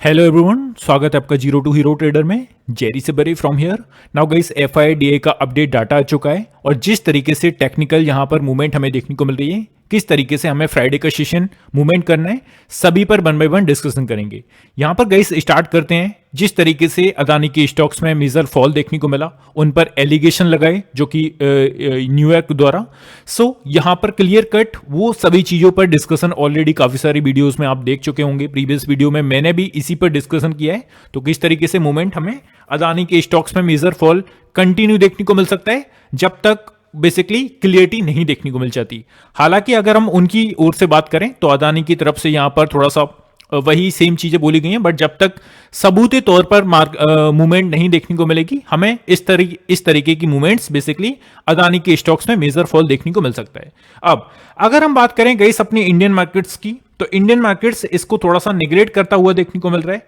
Hello everyone, स्वागत है आपका जीरो टू हीरो ट्रेडर में। जेरी से बरी फ्रॉम हियर। नाउ गाइस, एफआईडीए का अपडेट डाटा आ चुका है और जिस तरीके से टेक्निकल यहां पर मूवमेंट हमें देखने को मिल रही है, किस तरीके से हमें फ्राइडे का सेशन मूवमेंट करना है, सभी पर वन बाय वन डिस्कशन करेंगे। यहां पर गाइस स्टार्ट करते हैं। जिस तरीके से अदानी के स्टॉक्स में मेजर फॉल देखने को मिला, उन पर एलिगेशन लगाए जो कि न्यूयॉर्क द्वारा। सो यहां पर क्लियर कट वो सभी चीजों पर डिस्कशन ऑलरेडी काफी सारी वीडियोस में आप देख चुके होंगे। प्रीवियस वीडियो में मैंने भी इसी पर डिस्कशन किया है। तो किस तरीके से मूवमेंट हमें अदानी के स्टॉक्स में मेजर फॉल कंटिन्यू देखने को मिल सकता है जब तक बेसिकली क्लियरिटी नहीं देखने को मिल जाती। हालांकि अगर हम उनकी ओर से बात करें तो अदानी की तरफ से यहां पर थोड़ा सा वही सेम चीजें बोली गई हैं, बट जब तक सबूते तौर पर मूवमेंट नहीं देखने को मिलेगी, हमें इस तरीके की मूवमेंट्स बेसिकली अदानी के स्टॉक्स में मेजर फॉल देखने को मिल सकता है। अब अगर हम बात करें गाइस अपनी इंडियन मार्केट्स की, तो इंडियन मार्केट्स इसको थोड़ा सा निगलेक्ट करता हुआ देखने को मिल रहा है।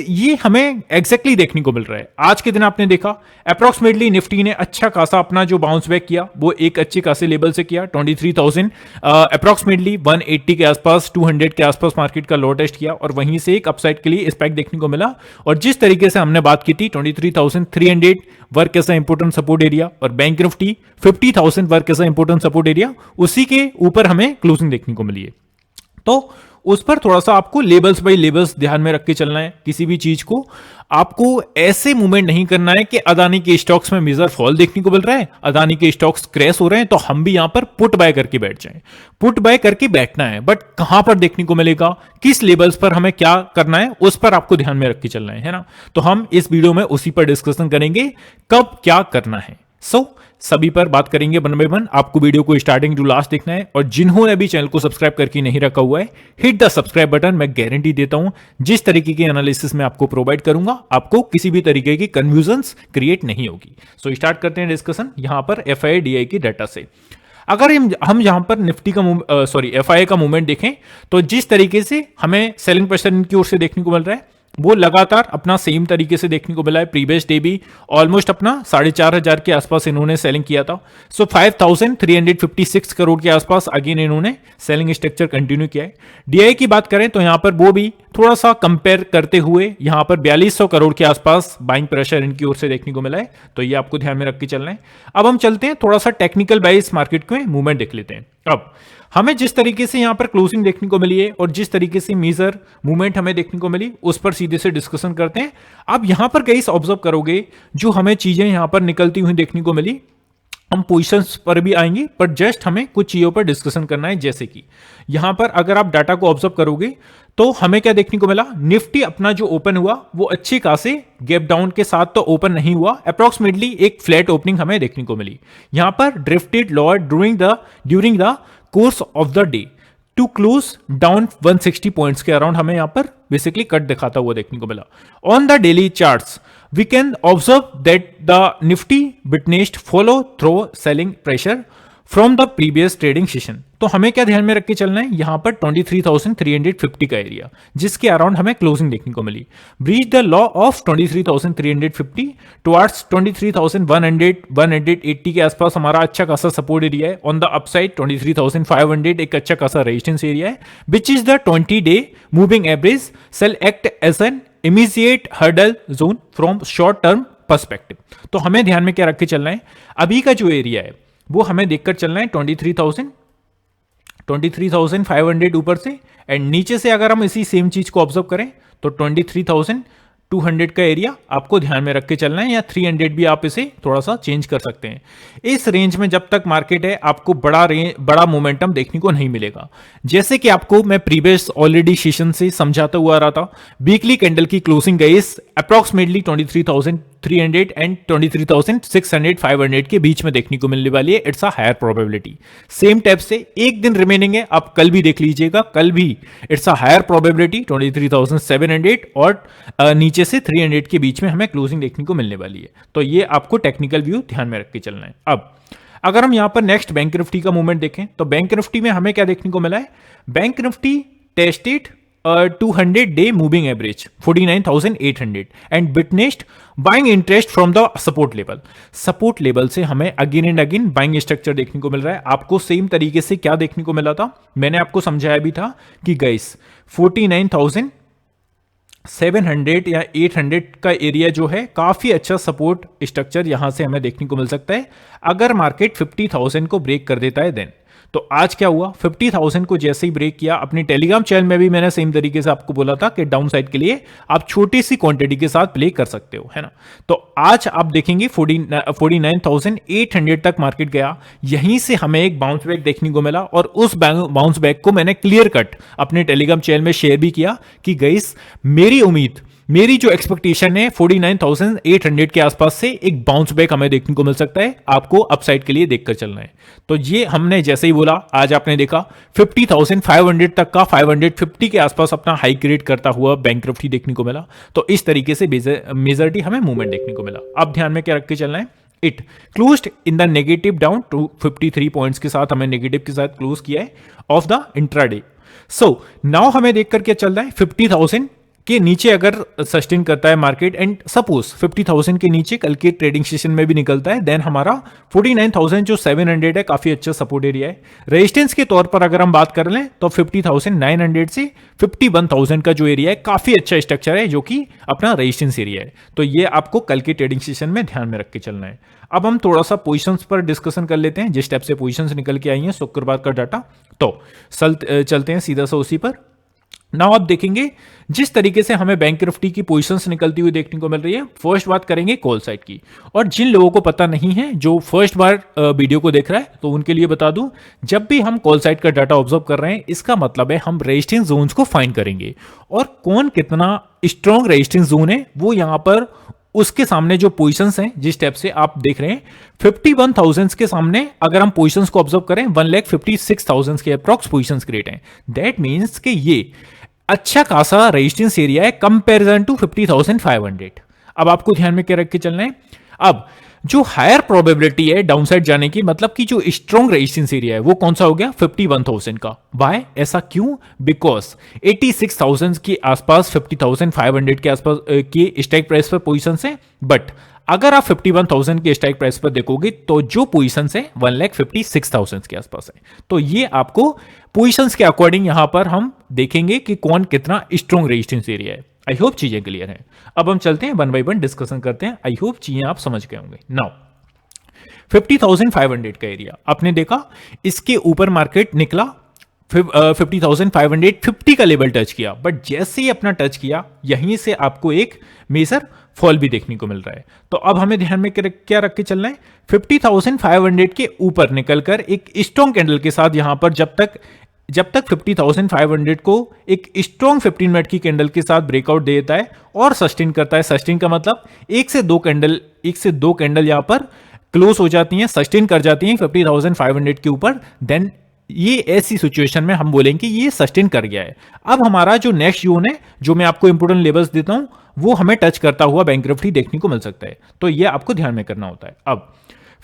ये हमें एग्जैक्टली देखने को मिल रहा है। आज के दिन आपने देखा अप्रोक्सीमेटली निफ्टी ने अच्छा खासा अपना जो बाउंस बैक किया वो एक अच्छे खासे लेवल से किया। 23,000 अप्रोक्सीमेटली 180 के आसपास, 200 के आसपास मार्केट का लो टेस्ट किया और वहीं से एक अपसाइड के लिए स्पाइक देखने को मिला। और जिस तरीके से हमने बात की थी 23,300 work as important support area और bank nifty 50,000 work as important support area, उसी के ऊपर हमें क्लोजिंग देखने को मिली है। तो उस पर थोड़ा सा आपको लेवल्स बाय लेवल्स ध्यान में रख के चलना है। किसी भी चीज को आपको ऐसे मूवमेंट नहीं करना है कि अदानी के स्टॉक्स में मेजर फॉल देखने को मिल रहा है, अदानी के स्टॉक्स क्रैश हो रहे हैं तो हम भी यहां पर पुट बाय करके बैठ जाएं। पुट बाय करके बैठना है, बट कहां पर देखने को मिलेगा, किस लेवल्स पर हमें क्या करना है, उस पर आपको ध्यान में रख के चलना है ना। तो हम इस वीडियो में उसी पर डिस्कशन करेंगे कब क्या करना है। सभी पर बात करेंगे वन बाय वन। आपको वीडियो को स्टार्टिंग टू लास्ट देखना है और जिन्होंने अभी चैनल को सब्सक्राइब करके नहीं रखा हुआ है, हिट द सब्सक्राइब बटन। मैं गारंटी देता हूं जिस तरीके की एनालिसिस में आपको प्रोवाइड करूंगा, आपको किसी भी तरीके की कंफ्यूजन्स क्रिएट नहीं होगी। सो स्टार्ट करते हैं डिस्कशन यहां पर एफआईडीआई की डाटा से। अगर हम यहां पर निफ्टी का एफआई का मूवमेंट देखें तो जिस तरीके से हमें सेलिंग प्रेशर इनकी ओर से देखने को मिल रहा है वो लगातार अपना सेम तरीके से देखने को मिला है। प्रीवियस डे भी ऑलमोस्ट अपना 4,500 के आसपास इन्होंने सेलिंग किया था। 5,356 करोड़ के आसपास अगेन इन्होंने सेलिंग स्ट्रक्चर कंटिन्यू किया है। डीआई की बात करें तो यहां पर वो भी थोड़ा सा कंपेयर करते हुए यहां पर 4,200 करोड़ के आसपास बाइंग प्रेशर इनकी ओर से देखने को मिला है। तो ये आपको ध्यान में रख के चलना है। अब हम चलते हैं थोड़ा सा टेक्निकल वाइज मार्केट में मूवमेंट देख लेते हैं। अब हमें जिस तरीके से यहां पर क्लोजिंग देखने को मिली है और जिस तरीके से मेजर मूवमेंट हमें देखने को मिली, उस पर सीधे से डिस्कशन करते हैं। अब यहां पर गाइस ऑब्जर्व करोगे जो हमें चीजें यहां पर निकलती हुई देखने को मिली, हम पोजीशंस पर भी आएंगे, पर जस्ट हमें कुछ चीजों पर डिस्कशन करना है। जैसे कि यहां पर अगर आप डाटा को ऑब्जर्व करोगे तो हमें क्या देखने को मिला, निफ्टी अपना जो ओपन हुआ वो अच्छे खासे गैप डाउन के साथ तो ओपन नहीं हुआ, अप्रोक्सीमेटली एक फ्लैट ओपनिंग हमें देखने को मिली। यहां पर drifted lower during the course of the day to close down 160 points के अराउंड हमें यहां पर बेसिकली कट दिखाता हुआ देखने को मिला। On the daily charts we can observe that the Nifty witnessed follow through selling pressure from the previous trading session. तो हमें क्या ध्यान में रख के चलना है, यहां पर 23,350 का एरिया जिसके अराउंड हमें क्लोजिंग देखने को मिली, breach the low of 23,350 towards 23,180 के आसपास हमारा अच्छा खासा सपोर्ट एरिया है। ऑन द अपसाइड 23,500 एक अच्छा खासा रेजिस्टेंस एरिया है, which is the 20-day moving average shall act as an immediate hurdle zone from short term perspective. तो हमें ध्यान में क्या रख के चलना है, अभी का जो एरिया है वो हमें देखकर चलना है 23,500 ऊपर से, एंड नीचे से अगर हम इसी सेम चीज को ऑब्जर्व करें तो 23,200 का एरिया आपको ध्यान में रख के चलना है, या 300 भी आप इसे थोड़ा सा चेंज कर सकते हैं। इस रेंज में जब तक मार्केट है आपको बड़ा मोमेंटम देखने को नहीं मिलेगा। जैसे कि आपको मैं प्रीवियस ऑलरेडी सेशन से समझाता हुआ आ रहा था, वीकली कैंडल की क्लोजिंग गाइस अप्रोक्सीमेटली 23,300 एंड 23,600-500 के बीच में देखने को मिलने वाली है। It's a higher probability. Same type से एक दिन रिमेनिंग है, आप कल भी देख लीजिएगा, कल भी इट्स अ हायर प्रोबेबिलिटी 23,700 और नीचे से 300 के बीच में हमें क्लोजिंग देखने को मिलने वाली है। तो ये आपको टेक्निकल व्यू ध्यान में रख के चलना है। अब अगर हम यहां पर नेक्स्ट बैंक निफ्टी का मूवमेंट देखें तो बैंक निफ्टी में हमें क्या देखने को मिला है, bank Nifty tested 200-day moving average 49,800 and witnessed buying interest from the support level से हमें again and again buying structure देखने को मिल रहा है। आपको सेम तरीके से क्या देखने को मिला था, मैंने आपको समझाया भी था कि गाइस 700 या 800 का एरिया जो है काफी अच्छा सपोर्ट स्ट्रक्चर यहां से हमें देखने को मिल सकता है अगर मार्केट 50,000 को ब्रेक कर देता है देन। तो आज क्या हुआ, 50,000 को जैसे ही ब्रेक किया, अपनी टेलीग्राम चैनल में भी मैंने सेम तरीके से आपको बोला था कि डाउन साइड के लिए आप छोटी सी क्वांटिटी के साथ प्ले कर सकते हो, है ना। तो आज आप देखेंगे 49,800 तक मार्केट गया, यहीं से हमें एक बाउंस बैक देखने को मिला और उस बाउंस बैक को मैंने क्लियर कट अपने टेलीग्राम चैनल में शेयर भी किया कि गाइस मेरी जो एक्सपेक्टेशन है 49,800 के आसपास से एक बाउंस बैक हमें देखने को मिल सकता है, आपको अपसाइड के लिए देखकर चलना है। तो ये हमने जैसे ही बोला, आज आपने देखा 50,500 तक का 550 के आसपास अपना हाई क्रिएट करता हुआ बैंक निफ्टी देखने को मिला। तो इस तरीके से मेजॉरिटी हमें मूवमेंट देखने को मिला। अब ध्यान में क्या रख के चलना है, it closed in the negative down to 53 points के साथ हमें नेगेटिव के साथ क्लोज किया है off the intraday. So now हमें देखकर क्या चल रहा है, 50,000 के नीचे अगर सस्टेन करता है मार्केट एंड सपोज 50,000 के नीचे कल के ट्रेडिंग सेशन में भी निकलता है, देन हमारा 49,000 जो 700 है काफी अच्छा सपोर्ट एरिया है। रेजिस्टेंस के तौर पर अगर हम बात कर लें तो 50,900 से 51,000 का जो एरिया है काफी अच्छा स्ट्रक्चर है जो कि अपना रेजिस्टेंस एरिया है। तो ये आपको कल के ट्रेडिंग सेशन में ध्यान में रख के चलना है। अब हम थोड़ा सा पोजीशंस पर डिस्कशन कर लेते हैं, जिस टाइप से पोजीशंस निकल के आई हैं शुक्रवार का डाटा। तो चलते हैं सीधा सा उसी पर। नाउ आप देखेंगे जिस तरीके से हमें बैंक निफ्टी की पोजीशंस निकलती हुई देखने को मिल रही है। फर्स्ट बात करेंगे कॉल साइड की, और जिन लोगों को पता नहीं है जो फर्स्ट बार वीडियो को देख रहा है तो उनके लिए बता दूं, जब भी हम कॉल साइड का डाटा ऑब्जर्व कर रहे हैं इसका मतलब है हम रेजिस्टेंस जोन्स को फाइंड करेंगे और कौन कितना स्ट्रॉन्ग रेजिस्टेंस जोन है वो यहां पर उसके सामने जो पोजीशंस हैं, जिस टाइप से आप देख रहे हैं 51,000 के सामने अगर हम पोजीशंस को ऑब्जर्व करें 1,56,000 के अप्रॉक्स पोजीशंस क्रिएट हैं। दैट मींस कि ये अच्छा खासा रेजिस्टेंस एरिया है कंपैरिजन टू 50,500। अब आपको ध्यान में क्या रख के चलना है, अब जो हायर प्रोबेबिलिटी है डाउनसाइड जाने की, मतलब कि जो स्ट्रॉन्ग रेजिस्टेंस एरिया है वो कौन सा हो गया 51,000 का। बाय ऐसा क्यों, बिकॉज 86,000 के आसपास 50,500 के आसपास के स्ट्राइक प्राइस पर पोजीशन है, बट अगर आप 51,000 के स्ट्राइक प्राइस पर देखोगे तो जो पोजीशन है 1,56,000 के आसपास है। तो ये आपको पोजीशंस के अकॉर्डिंग यहां पर हम देखेंगे कि कौन कितना स्ट्रॉन्ग रेजिस्टेंस एरिया है। आई होप चीजें क्लियर हैं। अब हम चलते हैं वन बाई वन डिस्कशन करते हैं। आई होप चीजें आप समझ गए होंगे। नाउ 50,500 का एरिया आपने देखा, इसके ऊपर मार्केट निकला, 50,550 का लेवल टच किया, बट जैसे ही अपना टच किया यहीं से आपको एक मेजर फॉल भी देखने को मिल रहा है। तो अब हमें ध्यान में क्या रख के चलना है, 50,500 के ऊपर निकलकर एक स्ट्रॉन्ग कैंडल के साथ यहां पर जब तक 50,500 को एक स्ट्रॉन्ग 15 मिनट की कैंडल के साथ ब्रेकआउट देता है और सस्टेन करता है। सस्टेन का मतलब एक से दो कैंडल यहां पर क्लोज हो जाती हैं, सस्टेन कर जाती हैं 50,500 के ऊपर, देन ये ऐसी सिचुएशन में हम बोलेंगे कि ये सस्टेन कर गया है। अब हमारा जो नेक्स्ट जोन है, जो मैं आपको इंपोर्टेंट लेवल्स देता हूं, वो हमें टच करता हुआ बैंक निफ्टी देखने को मिल सकता है। तो ये आपको ध्यान में करना होता है। अब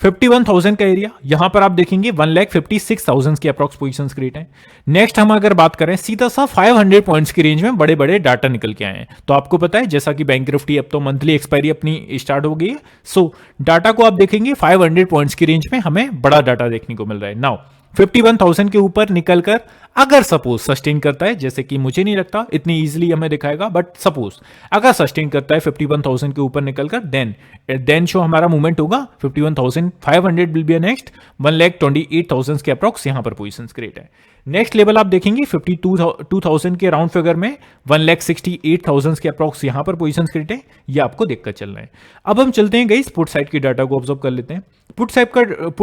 51,000 का एरिया, यहां पर आप देखेंगे 1,56,000 की अप्रॉक्स पोजीशंस क्रिएट है। नेक्स्ट हम अगर बात करें सीधा सा 500 पॉइंट्स की रेंज में बड़े बड़े डाटा निकल के आए हैं। तो आपको पता है जैसा कि बैंक निफ्टी अब तो मंथली एक्सपायरी अपनी स्टार्ट हो गई है, सो डाटा को आप देखेंगे 500 पॉइंट्स की रेंज में हमें बड़ा डाटा देखने को मिल रहा है। नाउ 51,000 के ऊपर निकलकर अगर सपोज सस्टेन करता है, जैसे कि मुझे नहीं लगता इतनी इजीली हमें दिखाएगा, बट सपोज अगर सस्टेन करता है 51,000 के ऊपर निकलकर, देन जो हमारा मूवमेंट होगा 51,500 विल बी नेक्स्ट 1,28,000 के अप्रॉक्स यहां पर पोजीशंस क्रिएट है। नेक्स्ट लेवल आप देखेंगे 52,000 के राउंड फिगर में 1,68,000 के अप्रॉक्स यहां पर पोजीशंस क्रिएट है। ये आपको देखकर चलना है। अब हम चलते हैं गाइस पुट साइड के डाटा को ऑब्जर्व कर लेते हैं। पुट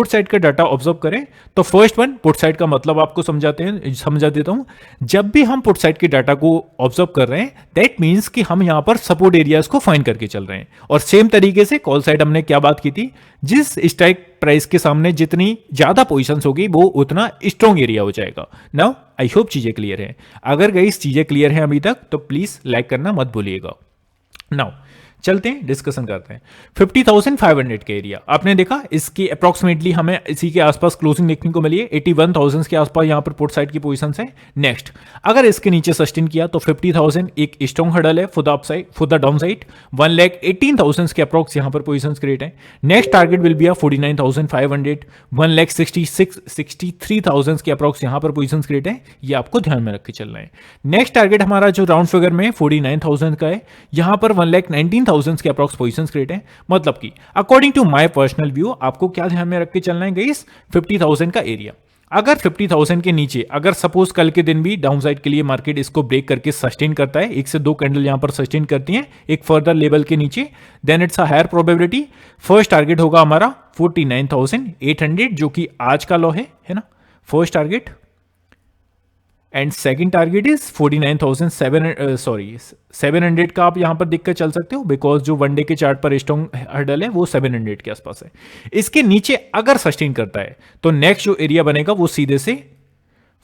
साइड का डाटा ऑब्जर्व करें तो फर्स्ट वन, पुट साइड का मतलब आपको समझा देता हूं। जब भी हम पुट साइड के डाटा को ऑब्जर्व कर रहे हैं, दैट मींस कि हम यहां पर सपोर्ट एरियाज को फाइंड करके चल रहे हैं। और सेम तरीके से कॉल साइड हमने क्या बात की थी, जिस स्ट्राइक प्राइस के सामने जितनी ज्यादा पोजीशंस होगी वो उतना स्ट्रॉन्ग एरिया हो जाएगा। नाउ आई होप चीजें क्लियर है। अगर गाइस चीजें क्लियर हैं अभी तक तो प्लीज लाइक करना मत भूलिएगा। नाउ चलते हैं डिस्कशन करते हैं। 50,500 का एरिया आपने देखा, इसकी अप्रोक्सीमेटली हमें इसी के आसपास क्लोजिंग देखने को मिली है। 81,000 के आसपास यहाँ पर पुट साइड की पोजीशन है। नेक्स्ट अगर इसके नीचे सस्टेन किया तो 50,000 एक स्ट्रॉन्ग हर्डल है for the upside, for the down side. 1,18,000 के अप्रोक्स यहाँ पर पोजीशन क्रिएट है। नेक्स्ट टारगेट विल बी 49,500, 1,63,000 के अप्रोक्स यहाँ पर पोजीशन क्रिएट है। ये आपको ध्यान में रख के चलना है। नेक्स्ट टारगेट हमारा जो राउंड फिगर में 49,000 का है, यहाँ पर 1,19,000 के अप्रोक्स पोजीशन क्रिएट है। मतलब कि according to my personal view आपको क्या ध्यान में रख के चलना है गाइस, 50,000 का एरिया। अगर 50,000 के नीचे अगर सपोज कल के दिन भी डाउन साइड के लिए मार्केट इसको ब्रेक करके सस्टेन करता है, एक से दो कैंडल यहां पर सस्टेन करती हैं एक फर्दर लेवल के नीचे, then it's a higher probability first target होगा हमारा 49,800 जो कि आज का लो है ना, first target. And second target is 700 का आप यहां पर देखकर चल सकते हो, बिकॉज जो वन डे के चार्ट पर स्ट्रॉन्ग हर्डल है वो 700 के आसपास है। इसके नीचे अगर सस्टेन करता है तो नेक्स्ट जो एरिया बनेगा वो सीधे से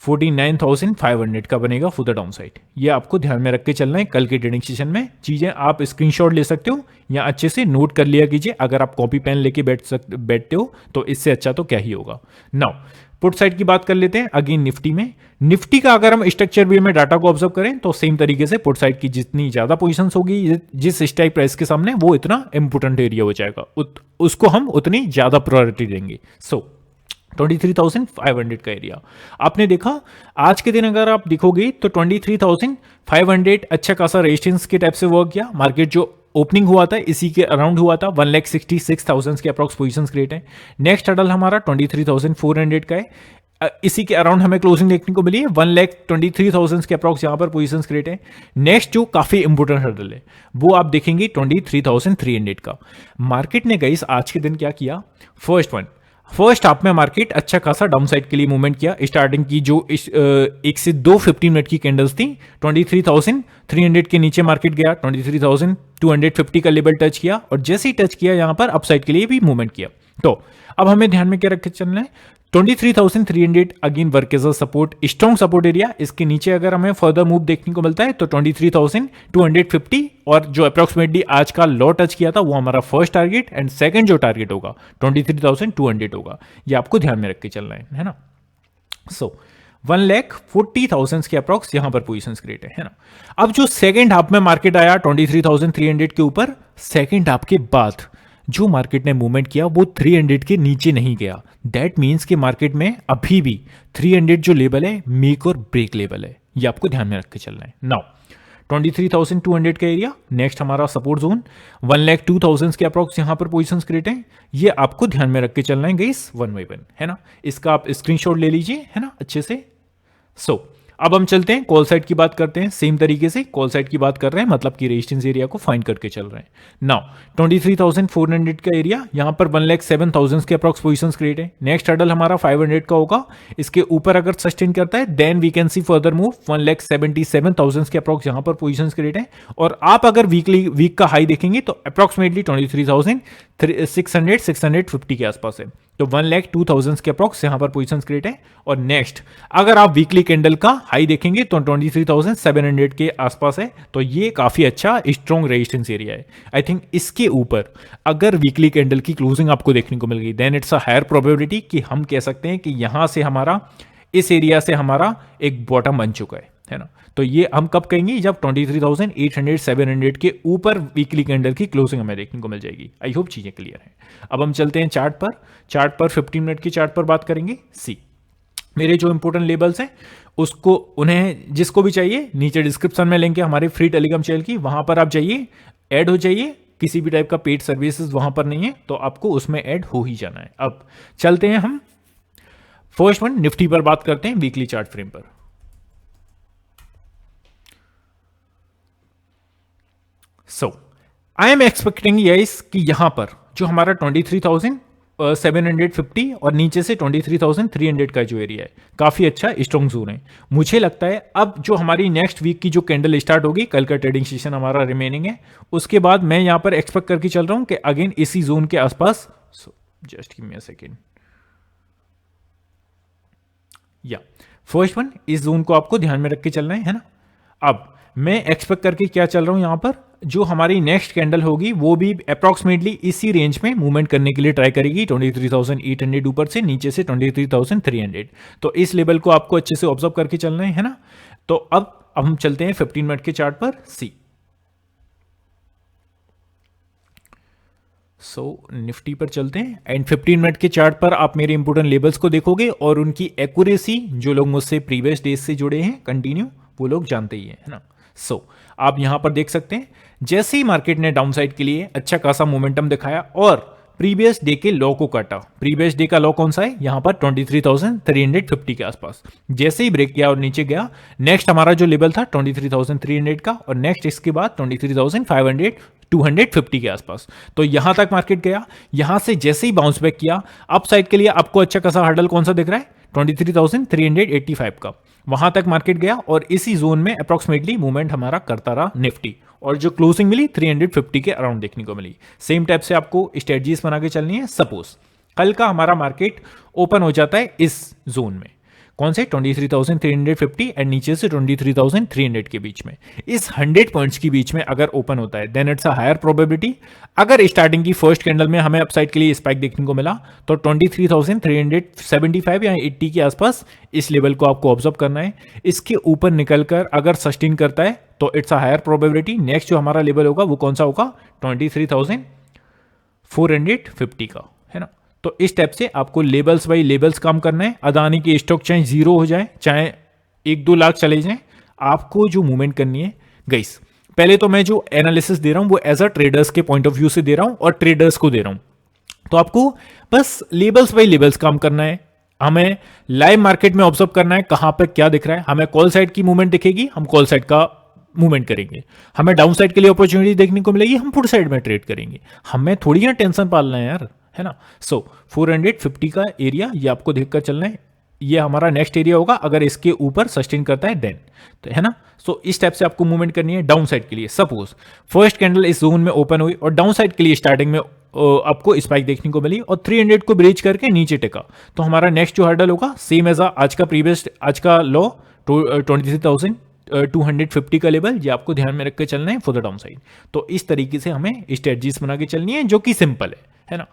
49,500 का बनेगा फॉर द डाउन साइड। ये आपको ध्यान में रख के चलना है। कल के ट्रेडिंग सेशन में चीजें आप स्क्रीनशॉट ले सकते हो या अच्छे से नोट कर लिया कीजिए। अगर आप कॉपी पेन लेके बैठते हो तो इससे अच्छा तो क्या ही होगा। नाउ पुट साइड की बात कर लेते हैं। अगेन निफ्टी में, निफ्टी का अगर हम स्ट्रक्चर व्यू में डाटा को ऑब्जर्व करें तो सेम तरीके से पुट साइड की जितनी ज्यादा पोजीशंस होगी जिस स्ट्राइक प्राइस के सामने, वो इतना इंपोर्टेंट एरिया हो जाएगा, उसको हम उतनी ज्यादा प्रायोरिटी देंगे। सो 23,500 का एरिया आपने देखा। आज के दिन अगर आप देखोगे तो 23,500 अच्छा खासा रेजिस्टेंस के टाइप से वर्क किया। मार्केट जो ओपनिंग हुआ था इसी के अराउंड हुआ था, 1,66,000 के अप्रॉक्स पोजीशंस क्रिएट है। नेक्स्ट हर्डल हमारा 23,400 का है, इसी के अराउंड हमें क्लोजिंग देखने को मिली है। 1,23,000 के अप्रॉक्स यहां पर पोजीशंस क्रिएट है। नेक्स्ट जो काफी इंपोर्टेंट हर्डल है वो आप देखेंगे 23,300 का। मार्केट ने गाइस आज के दिन क्या किया, फर्स्ट हाफ में मार्केट अच्छा खासा डाउन साइड के लिए मूवमेंट किया। स्टार्टिंग की जो एक से दो 15 मिनट की कैंडल्स थी 23,300 के नीचे मार्केट गया, 23,250 का लेवल टच किया और जैसे ही टच किया यहां पर अपसाइड के लिए भी मूवमेंट किया। तो अब हमें ध्यान में क्या रख के चलना है, 23,300 again work as a support, strong support area. इसके नीचे अगर हमें फर्दर मूव देखने को मिलता है तो 23,250 और जो अप्रोक्सीमेटली आज का लो टच किया था वो हमारा फर्स्ट टारगेट एंड सेकंड जो टारगेट होगा 23,200 होगा। ये आपको ध्यान में रख के चलना है ना। सो 1,40,000 के अप्रॉक्स यहां पर पोजीशंस क्रिएट है ना। अब जो सेकंड हाफ में मार्केट आया 23,300 के ऊपर, सेकंड हाफ के बाद जो मार्केट ने मूवमेंट किया वो 300 के नीचे नहीं गया। दैट मीन्स कि मार्केट में अभी भी 300 जो लेवल है मेक और ब्रेक लेवल है। ये आपको ध्यान में रख के चलना है। नाउ 23,200 का एरिया, नेक्स्ट हमारा सपोर्ट जोन 1,02,000 के अप्रॉक्स यहां पर पोजीशंस क्रिएट है। ये आपको ध्यान में रख के चलना है गाइस, 1 बाय 1 है ना। इसका आप स्क्रीनशॉट ले लीजिए है ना अच्छे से। सो अब हम चलते हैं कॉल साइड की बात करते हैं। सेम तरीके से कॉल साइड की बात कर रहे हैं, मतलब कि रेजिस्टेंस एरिया को फाइंड करके चल रहे हैं। नाउ 23,400 का एरिया, यहां पर 1,07,000 के अप्रॉक्स पोजीशंस क्रिएट है। नेक्स्ट हर्डल हमारा 500 का होगा। इसके ऊपर अगर सस्टेन करता है then we can see further move 1,77,000 के अप्रॉक्स यहां पर पोजीशंस क्रिएट है। और आप अगर वीक का हाई देखेंगे तो अप्रॉक्सीमेटली 23,650 के आसपास है। तो 1,02,000 के अप्रॉक्स यहां पर पोजीशंस क्रिएट है। और नेक्स्ट अगर आप वीकली कैंडल का हाई देखेंगे तो 23,700 के आसपास है। तो ये काफी अच्छा स्ट्रॉन्ग रेजिस्टेंस एरिया है। आई थिंक इसके ऊपर अगर वीकली कैंडल की क्लोजिंग आपको देखने को मिल गई then it's a higher probability कि हम कह सकते हैं कि यहां से हमारा, इस एरिया से हमारा एक बॉटम बन चुका है ना। तो ये हम कब कहेंगे, जब 23,800 700 के ऊपर वीकली कैंडल की क्लोजिंग हमें देखने को मिल जाएगी। आई होप चीजें क्लियर हैं। अब हम चलते हैं चार्ट पर 15 मिनट की चार्ट पर बात करेंगे। सी मेरे जो इंपोर्टेंट लेबल्स हैं उसको, उन्हें जिसको भी चाहिए नीचे डिस्क्रिप्शन में लिंक है हमारे फ्री टेलीग्राम चैनल की, वहां पर आप जाइए, ऐड हो जाइए। किसी भी टाइप का पेड सर्विसेज वहां पर नहीं है तो आपको उसमें ऐड हो ही जाना है। अब चलते हैं हम फर्स्ट वन निफ्टी पर बात करते हैं वीकली चार्ट फ्रेम पर। सो आई एम एक्सपेक्टिंग गाइस कि यहां पर जो हमारा 23,750 और नीचे से 23,300 का जो एरिया है काफी अच्छा स्ट्रॉन्ग जोन है। मुझे लगता है अब जो हमारी नेक्स्ट वीक की जो कैंडल स्टार्ट होगी, कल का ट्रेडिंग सेशन हमारा रिमेनिंग है, उसके बाद मैं यहां पर एक्सपेक्ट करके चल रहा हूं कि अगेन इसी जोन के आसपास, just give me a second, या फर्स्ट वन इस जोन को आपको ध्यान में रख के चलना है ना। अब मैं एक्सपेक्ट करके क्या चल रहा हूं यहां पर, जो हमारी नेक्स्ट कैंडल होगी वो भी अप्रॉक्सीमेटली इसी रेंज में मूवमेंट करने के लिए ट्राई करेगी, 23,800 ऊपर से, नीचे से 23,300। तो इस लेवल को आपको अच्छे से ऑब्जर्व करके चलना है ना। तो अब हम चलते हैं 15 मिनट के चार्ट पर सी। निफ्टी पर चलते हैं एंड 15 मिनट के चार्ट पर आप मेरे इंपोर्टेंट लेवल्स को देखोगे और उनकी एक्यूरेसी जो लोग मुझसे प्रीवियस डेज से जुड़े हैं कंटिन्यू, वो लोग जानते ही है ना। आप यहां पर देख सकते हैं जैसे ही मार्केट ने डाउनसाइड के लिए अच्छा खासा मोमेंटम दिखाया और प्रीवियस डे के लो को काटा। प्रीवियस डे का लो कौन सा है, यहां पर 23,350 के आसपास। जैसे ही ब्रेक किया और नीचे गया, नेक्स्ट हमारा जो लेवल था 23,300 का और नेक्स्ट इसके बाद 23,500 250 के आसपास। तो यहां तक मार्केट गया। यहां से जैसे ही बाउंस बैक किया अप साइड के लिए, आपको अच्छा खासा हर्डल कौन सा दिख रहा है, 23,385 का। वहां तक मार्केट गया और इसी जोन में अप्रोक्सीमेटली मूवमेंट हमारा करता रहा निफ्टी, और जो क्लोजिंग मिली 350 के अराउंड देखने को मिली। सेम टाइप से आपको स्ट्रेटजीज बना के चलनी है। सपोज कल का हमारा मार्केट ओपन हो जाता है इस जोन में, कौन से 23,350 एंड नीचे से 23,300 के बीच में, इस 100 पॉइंट्स के बीच में अगर ओपन होता है then it's a higher probability. अगर स्टार्टिंग की फर्स्ट कैंडल में हमें अपसाइड के लिए स्पाइक देखने को मिला तो 23,375 या 80 के आसपास इस लेवल को आपको ऑब्जर्व करना है। इसके ऊपर निकलकर अगर सस्टेन करता है तो it's a higher probability. Next जो हमारा लेवल होगा वो कौन सा होगा, 23,450 का, है ना। तो इस टाइप से आपको लेवल्स बाई लेवल्स काम करना है। अदानी की स्टॉक चाहे 0 हो जाए, चाहे 1-2 लाख चले जाएं, आपको जो मूवमेंट करनी है गाइस, पहले तो मैं जो एनालिसिस दे रहा हूं वो एज अ ट्रेडर्स के पॉइंट ऑफ व्यू से दे रहा हूं और ट्रेडर्स को दे रहा हूं। तो आपको बस लेवल्स बाई लेवल्स काम करना है। हमें लाइव मार्केट में ऑब्जर्व करना है कहां पर क्या दिख रहा है। हमें कॉल साइड की मूवमेंट दिखेगी, हम कॉल साइड का मूवमेंट करेंगे। हमें डाउन साइड के लिए अपॉर्चुनिटी देखने को मिलेगी, हम पुट साइड में ट्रेड करेंगे। हमें थोड़ी ना टेंशन पालना है यार, है ना। 450 का एरिया ये आपको देखकर चलना है। ये हमारा नेक्स्ट एरिया होगा अगर इसके ऊपर सस्टेन करता है देन, तो है ना। इस टाइप से आपको मूवमेंट करनी है डाउन साइड के लिए। सपोज फर्स्ट कैंडल इस जोन में ओपन हुई और डाउन साइड के लिए स्टार्टिंग में आपको स्पाइक देखने को मिली और 300 को ब्रीच करके नीचे टिका, तो हमारा नेक्स्ट जो हर्डल होगा सेम एज आज का प्रीवियस, आज का लो 23,250 का लेवल, ये आपको ध्यान में रख के चलना है फॉर द डाउन साइड। तो इस तरीके से हमें स्ट्रेटजीज बना के चलनी है जो कि सिंपल है ना।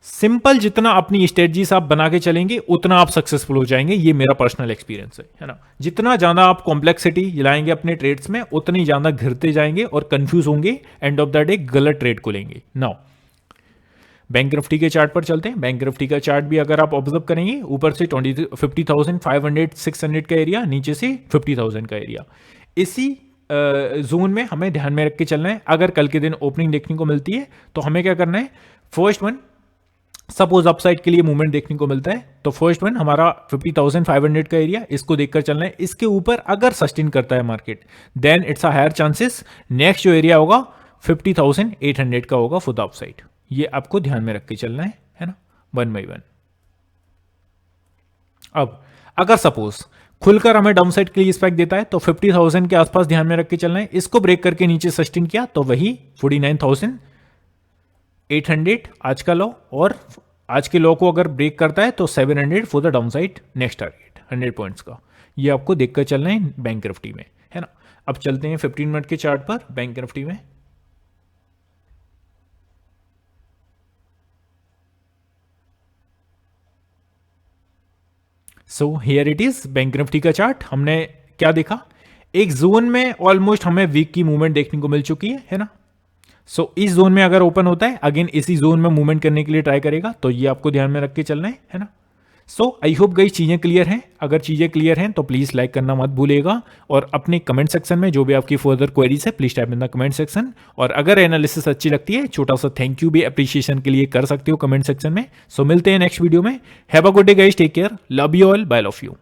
सिंपल जितना अपनी स्ट्रेटजीज आप बना के चलेंगे उतना आप सक्सेसफुल हो जाएंगे, ये मेरा पर्सनल एक्सपीरियंस है ना। जितना ज्यादा आप कॉम्प्लेक्सिटी लाएंगे अपने ट्रेड्स में उतनी ज्यादा घिरते जाएंगे और कंफ्यूज होंगे, एंड ऑफ द डे गलत ट्रेड को लेंगे। नाउ बैंक निफ्टी के चार्ट पर चलते हैं। बैंक निफ्टी का चार्ट भी अगर आप ऑब्जर्व करेंगे, ऊपर से 50,500 600 का एरिया, नीचे से 50,000 का एरिया। इसी जोन में हमें ध्यान में रख के चलना है। अगर कल के दिन ओपनिंग देखने को मिलती है तो हमें क्या करना है, फर्स्ट वन सपोज अपसाइड के लिए मूवमेंट देखने को मिलता है तो फर्स्ट वन हमारा 50,500 का एरिया, इसको देखकर चलना है। इसके ऊपर अगर सस्टेन करता है market then it's a higher chances next जो एरिया होगा 50,800 का होगा फॉर द अपसाइड। ये आपको ध्यान में रख के चलना है ना, 1 बाई 1। अब अगर सपोज खुलकर हमें डाउन साइड के लिए स्पाइक देता है तो 50,000 के आसपास ध्यान में रख के चलना है। इसको ब्रेक करके नीचे सस्टेन किया तो वही 49,800 आज का लो, और आज के लो को अगर ब्रेक करता है तो 700 for the down side next target 100 points का। ये आपको देखकर चलना है बैंक निफ्टी में, है ना। अब चलते हैं 15 मिनट के चार्ट पर बैंक निफ्टी में। So here it is bank Nifty का चार्ट। हमने क्या देखा, एक जोन में ऑलमोस्ट हमें वीक की मूवमेंट देखने को मिल चुकी है ना। इस जोन में अगर ओपन होता है अगेन इसी जोन में मूवमेंट करने के लिए ट्राई करेगा, तो ये आपको ध्यान में रख के चलना है ना। आई होप गई चीजें क्लियर हैं। अगर चीजें क्लियर हैं तो प्लीज लाइक करना मत भूलिएगा, और अपने कमेंट सेक्शन में जो भी आपकी फर्दर क्वेरीज है please type in the comment section. और अगर एनालिसिस अच्छी लगती है छोटा सा थैंक यू भी अप्रिशिएशन के लिए कर सकते हो कमेंट सेक्शन में। मिलते हैं नेक्स्ट वीडियो में। Have a good day guys, take care, love you all, bye love you.